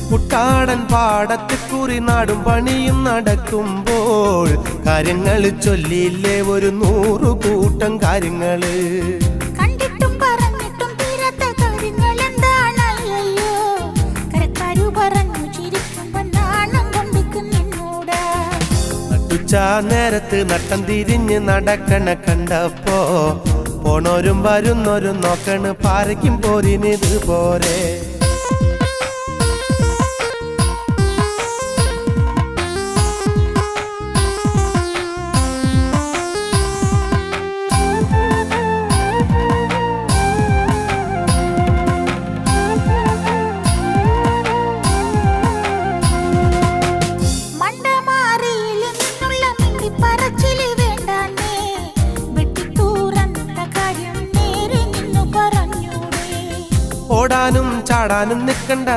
കുട്ടാടൻ പാടത്ത് കുറി നാടും പണിയും നടക്കുമ്പോൾ കാര്യങ്ങൾ ചൊല്ലിയില്ലേ ഒരു 100 കൂട്ടം കാര്യങ്ങള്. കണ്ടിട്ടും പറഞ്ഞിട്ടും തീരാത്ത കാര്യങ്ങൾ എന്താണല്ലോ, കരക്കാരു പറഞ്ഞു ചിരിക്കുമ്പോ നാണം കൊണ്ടിരിക്കുന്നൂടാ. നട്ടുച്ച നേരത്ത് നട്ടം തിരിഞ്ഞ് നടക്കണ കണ്ടപ്പോ പോണോരും വരുന്നോരും നോക്കണ് പാരയ്ക്കും പോരിനിത് പോരെ. ഓടാനും ചാടാനും നിൽക്കണ്ട